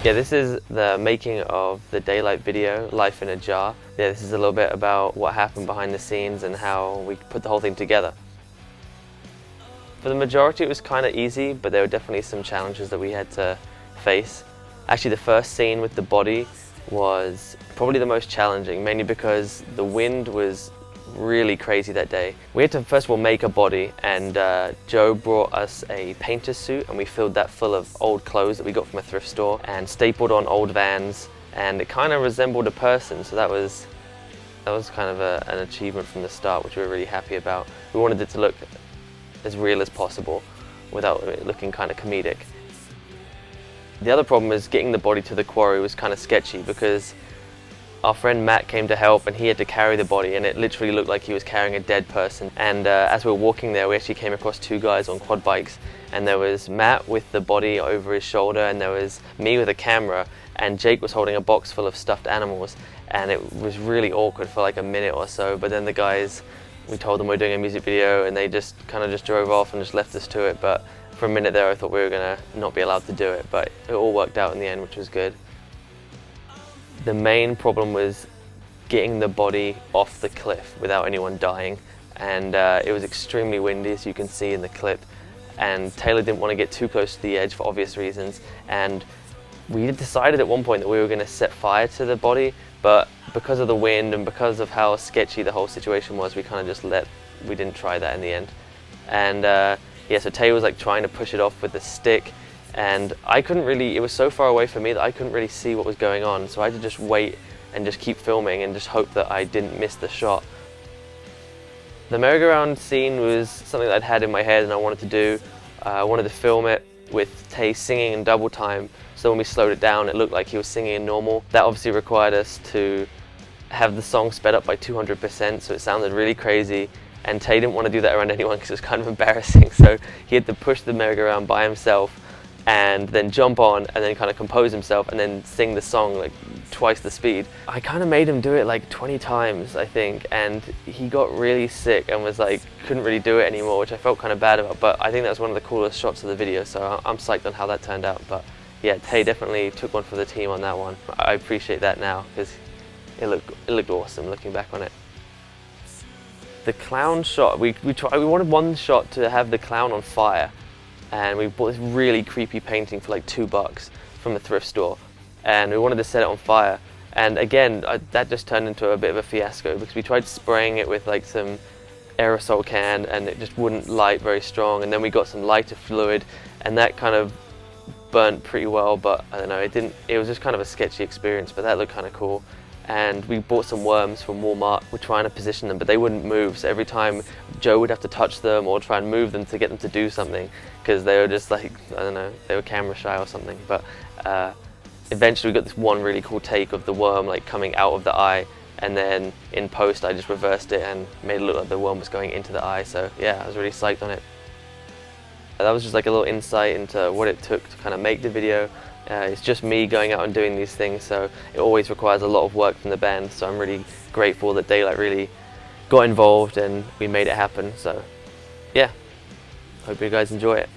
Yeah, this is the making of the Daylight video, Life in a Jar. Yeah, this is a little bit about what happened behind the scenes and how we put the whole thing together. For the majority it was kind of easy, but there were definitely some challenges that we had to face. Actually, the first scene with the body was probably the most challenging, mainly because the wind was really crazy that day. We had to first of all make a body, and Joe brought us a painter's suit and we filled that full of old clothes that we got from a thrift store and stapled on old Vans, and it kind of resembled a person, so that was kind of an achievement from the start, which we were really happy about. We wanted it to look as real as possible without it looking kind of comedic. The other problem is getting the body to the quarry was kind of sketchy because our friend Matt came to help and he had to carry the body, and it literally looked like he was carrying a dead person. And as we were walking there, we actually came across two guys on quad bikes, and there was Matt with the body over his shoulder and there was me with a camera, and Jake was holding a box full of stuffed animals, and it was really awkward for like a minute or so. But then the guys, we told them we were doing a music video and they just kind of drove off and just left us to it. But for a minute there I thought we were gonna not be allowed to do it, but it all worked out in the end, which was good. The main problem was getting the body off the cliff without anyone dying, and it was extremely windy, as you can see in the clip, and Taylor didn't want to get too close to the edge for obvious reasons, and we had decided at one point that we were going to set fire to the body, but because of the wind and because of how sketchy the whole situation was, we kind of just we didn't try that in the end. And yeah, so Taylor was like trying to push it off with a stick, and I couldn't really, it was so far away from me that I couldn't really see what was going on, so I had to just wait and just keep filming and just hope that I didn't miss the shot. The merry-go-round scene was something that I'd had in my head and I wanted to do. I wanted to film it with Tay singing in double time, so when we slowed it down it looked like he was singing in normal. That obviously required us to have the song sped up by 200%, so it sounded really crazy, and Tay didn't want to do that around anyone because it was kind of embarrassing, so he had to push the merry-go-round by himself and then jump on and then kind of compose himself and then sing the song like twice the speed. I kind of made him do it like 20 times, I think, and he got really sick and was like, couldn't really do it anymore, which I felt kind of bad about, but I think that was one of the coolest shots of the video, so I'm psyched on how that turned out. But yeah, Tay definitely took one for the team on that one. I appreciate that now because it looked awesome looking back on it. The clown shot, we wanted one shot to have the clown on fire, and we bought this really creepy painting for like $2 from a thrift store, and we wanted to set it on fire. And again, that just turned into a bit of a fiasco because we tried spraying it with like some aerosol can and it just wouldn't light very strong, and then we got some lighter fluid and that kind of burnt pretty well, but I don't know, it was just kind of a sketchy experience, but that looked kind of cool. And we bought some worms from Walmart. We're trying to position them, but they wouldn't move, so every time Joe would have to touch them or try and move them to get them to do something, because they were just like, I don't know, they were camera shy or something. But eventually we got this one really cool take of the worm like coming out of the eye, and then in post I just reversed it and made it look like the worm was going into the eye, so yeah, I was really psyched on it. That was just like a little insight into what it took to kind of make the video. It's just me going out and doing these things, so it always requires a lot of work from the band, so I'm really grateful that Daylight really got involved and we made it happen. So yeah, hope you guys enjoy it.